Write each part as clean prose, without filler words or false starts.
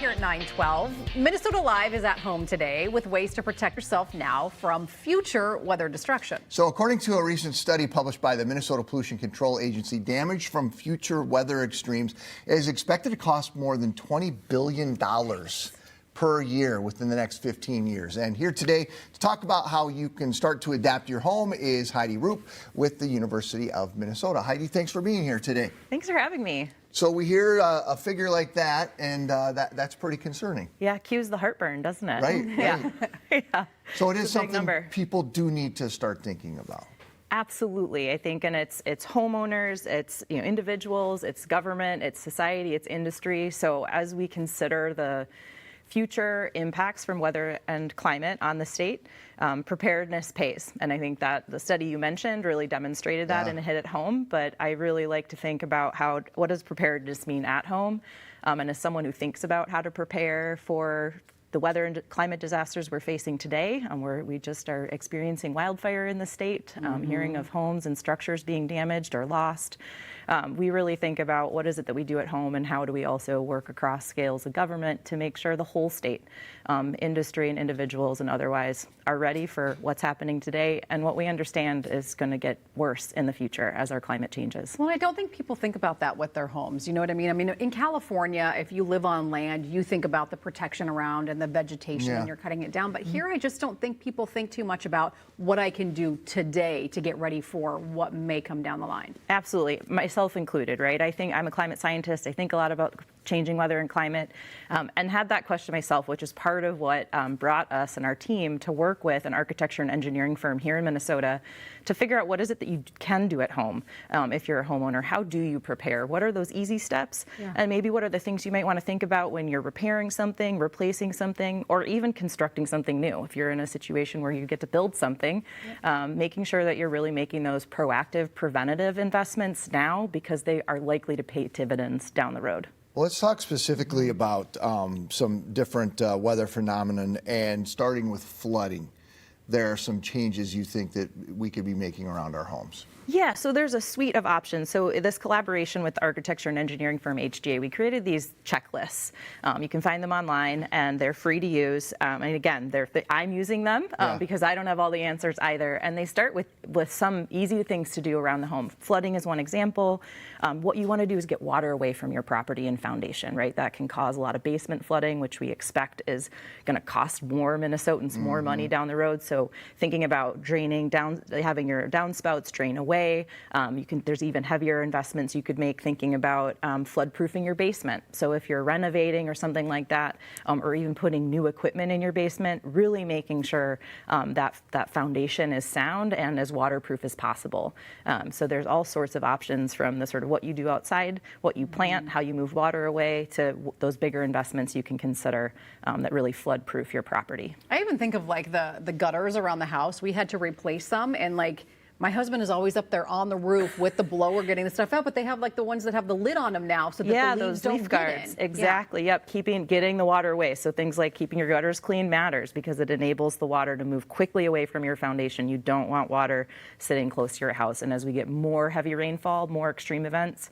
here at 9:12. Minnesota Live is at home today with ways to protect yourself now from future weather destruction. So according to a recent study published by the Minnesota Pollution Control Agency, damage from future weather extremes is expected to cost more than $20 billion per year within the next 15 years. And here today to talk about how you can start to adapt your home is Heidi Roop with the University of Minnesota. Heidi, thanks for being here today. Thanks for having me. So we hear a figure like that, and that's pretty concerning. Yeah, cues the heartburn, doesn't it? Right. Yeah. Yeah. So it is It's a big something number. people do need to start thinking about. Absolutely. I think, and it's homeowners, it's individuals, it's government, it's society, it's industry. So as we consider the future impacts from weather and climate on the state, preparedness pays. And I think that the study you mentioned really demonstrated that and hit it home. But I really like to think about what does preparedness mean at home? And as someone who thinks about how to prepare for the weather and climate disasters we're facing today, we just are experiencing wildfire in the state, hearing of homes and structures being damaged or lost. We really think about what is it that we do at home and how do we also work across scales of government to make sure the whole state, industry and individuals and otherwise are ready for what's happening today and what we understand is going to get worse in the future as our climate changes. Well, I don't think people think about that with their homes. You know what I mean? I mean, in California, if you live on land, you think about the protection around and the vegetation when you're cutting it down. But here, I just don't think people think too much about what I can do today to get ready for what may come down the line. Absolutely, myself included, right? I think I'm a climate scientist. I think a lot about changing weather and climate, and had that question myself, which is part of what brought us and our team to work with an architecture and engineering firm here in Minnesota to figure out what is it that you can do at home if you're a homeowner. How do you prepare? What are those easy steps? And maybe what are the things you might want to think about when you're repairing something, replacing something, or even constructing something new. If you're in a situation where you get to build something, making sure that you're really making those proactive, preventative investments now because they are likely to pay dividends down the road. Well, let's talk specifically about some different weather phenomenon, and starting with flooding. There are some changes you think that we could be making around our homes. Yeah, so there's a suite of options. So this collaboration with the architecture and engineering firm HGA, we created these checklists. You can find them online and they're free to use. And again, I'm using them because I don't have all the answers either. And they start with some easy things to do around the home. Flooding is one example. What you want to do is get water away from your property and foundation, right? That can cause a lot of basement flooding, which we expect is going to cost more Minnesotans more money down the road. So thinking about draining down, having your downspouts drain away. There's even heavier investments you could make thinking about flood-proofing your basement. So if you're renovating or something like that, or even putting new equipment in your basement, really making sure that foundation is sound and as waterproof as possible. So there's all sorts of options from the sort of what you do outside, what you plant, how you move water away, to those bigger investments you can consider that really flood-proof your property. I even think of like the gutters around the house. We had to replace them, and like my husband is always up there on the roof with the blower getting the stuff out, but they have like the ones that have the lid on them now so that the leaves those leaf guards. Exactly. Yep. Getting the water away. So things like keeping your gutters clean matters because it enables the water to move quickly away from your foundation. You don't want water sitting close to your house. And as we get more heavy rainfall, more extreme events,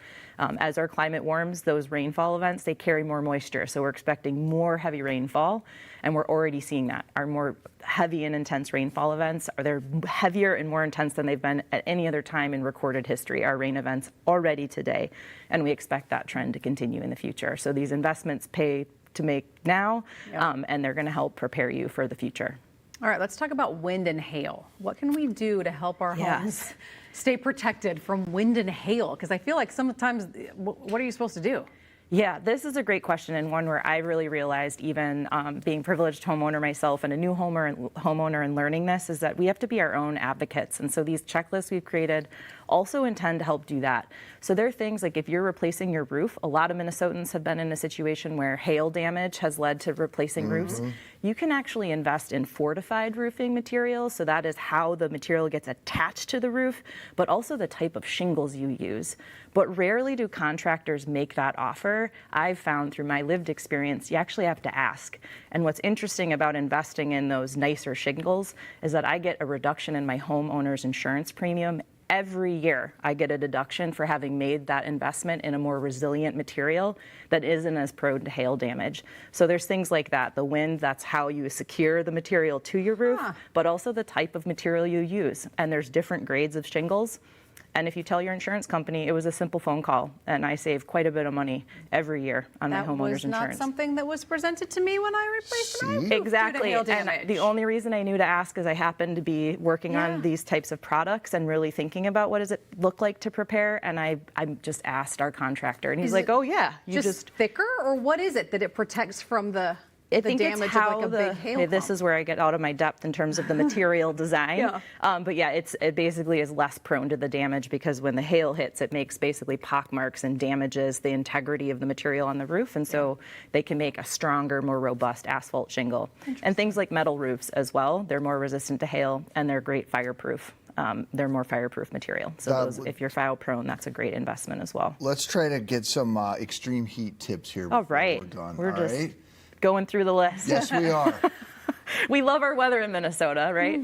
as our climate warms, those rainfall events, they carry more moisture. So we're expecting more heavy rainfall, and we're already seeing that. Our more heavy and intense rainfall events they're heavier and more intense than they've been at any other time in recorded history, our rain events already today, and we expect that trend to continue in the future. So these investments pay to make now, and they're going to help prepare you for the future. All right, let's talk about wind and hail. What can we do to help our homes stay protected from wind and hail? Because I feel like sometimes, what are you supposed to do? Yeah, this is a great question, and one where I really realized, even being a privileged homeowner myself and a new homeowner and learning this, is that we have to be our own advocates. And so these checklists we've created also intend to help do that. So there are things like if you're replacing your roof, a lot of Minnesotans have been in a situation where hail damage has led to replacing roofs. You can actually invest in fortified roofing materials. So that is how the material gets attached to the roof, but also the type of shingles you use. But rarely do contractors make that offer. I've found through my lived experience, you actually have to ask. And what's interesting about investing in those nicer shingles is that I get a reduction in my homeowner's insurance premium every year I get a deduction for having made that investment in a more resilient material that isn't as prone to hail damage. So there's things like that. The wind, that's how you secure the material to your roof, but also the type of material you use. And there's different grades of shingles. And if you tell your insurance company, it was a simple phone call, and I save quite a bit of money every year on my homeowner's insurance. That was not something that was presented to me when I replaced my roof. Exactly. Due to hail And damage. the only reason I knew to ask is I happened to be working on these types of products and really thinking about what does it look like to prepare. And I just asked our contractor, and he's like, "Oh yeah, you just thicker, or what is it that it protects from the I think it's damage how of like a big hail this pump? is where I get out of my depth in terms of the material design. But yeah, it basically is less prone to the damage because when the hail hits, it makes basically pock marks and damages the integrity of the material on the roof. And so they can make a stronger, more robust asphalt shingle. And things like metal roofs as well. They're more resistant to hail, and they're great fireproof. They're more fireproof material. So if you're fire prone, that's a great investment as well. Let's try to get some extreme heat tips here before All right. we're done. We're All just right? going through the list. Yes, we are. We love our weather in Minnesota, right?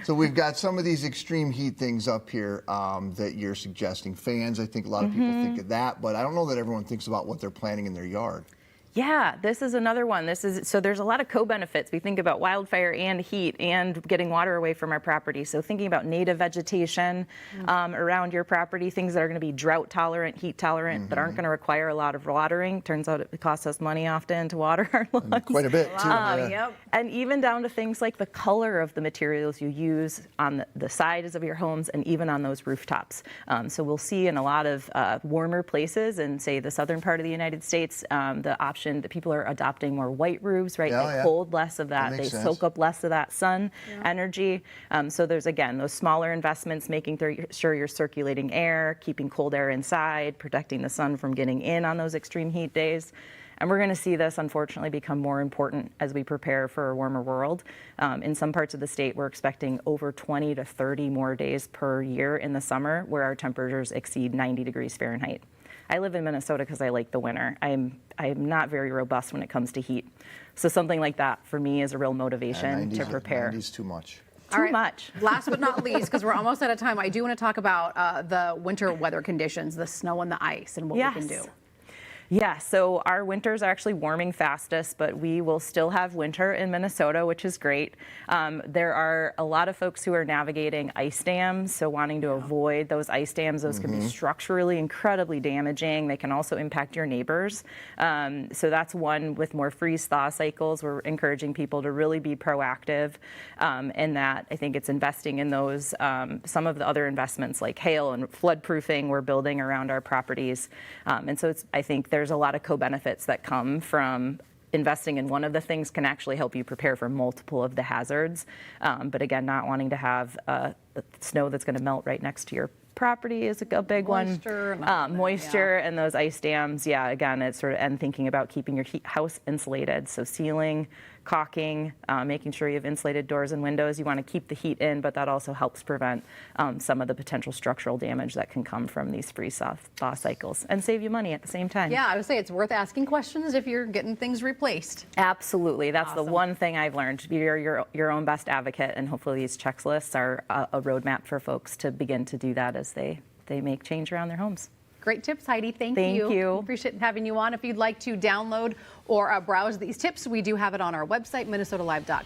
So we've got some of these extreme heat things up here that you're suggesting. Fans, I think a lot of people think of that, but I don't know that everyone thinks about what they're planting in their yard. Yeah, this is another one. So there's a lot of co-benefits. We think about wildfire and heat and getting water away from our property. So thinking about native vegetation around your property, things that are going to be drought tolerant, heat tolerant, that aren't going to require a lot of watering. Turns out it costs us money often to water our lawns. Quite a bit, too. And even down to things like the color of the materials you use on the sides of your homes and even on those rooftops. So we'll see in a lot of warmer places in, say, the southern part of the United States, the option that people are adopting more white roofs, right? They hold less of that. They soak up less of that sun energy. So there's, again, those smaller investments, making sure you're circulating air, keeping cold air inside, protecting the sun from getting in on those extreme heat days. And we're going to see this, unfortunately, become more important as we prepare for a warmer world. In some parts of the state, we're expecting over 20 to 30 more days per year in the summer where our temperatures exceed 90 degrees Fahrenheit. I live in Minnesota because I like the winter. I'm not very robust when it comes to heat. So something like that, for me, is a real motivation to prepare. 90's too much. Too much. Last but not least, because we're almost out of time, I do want to talk about the winter weather conditions, the snow and the ice, and what we can do. Yeah, so our winters are actually warming fastest, but we will still have winter in Minnesota, which is great. There are a lot of folks who are navigating ice dams, so wanting to avoid those ice dams. Those can be structurally incredibly damaging. They can also impact your neighbors. So that's one with more freeze-thaw cycles. We're encouraging people to really be proactive in that. I think it's investing in those, some of the other investments like hail and flood proofing we're building around our properties. And so I think there's a lot of co-benefits that come from investing in one of the things can actually help you prepare for multiple of the hazards. But again, not wanting to have snow that's going to melt right next to your property is a big one. Moisture and those ice dams. Yeah, again, it's sort of, and thinking about keeping your house insulated. So ceiling, caulking, making sure you have insulated doors and windows. You want to keep the heat in, but that also helps prevent some of the potential structural damage that can come from these freeze-thaw cycles and save you money at the same time. Yeah, I would say it's worth asking questions if you're getting things replaced. Absolutely. That's the one thing I've learned. You're your own best advocate, and hopefully these checklists are a roadmap for folks to begin to do that as they make change around their homes. Great tips, Heidi. Thank you. you. Appreciate having you on. If you'd like to download or browse these tips, we do have it on our website, minnesotalive.com.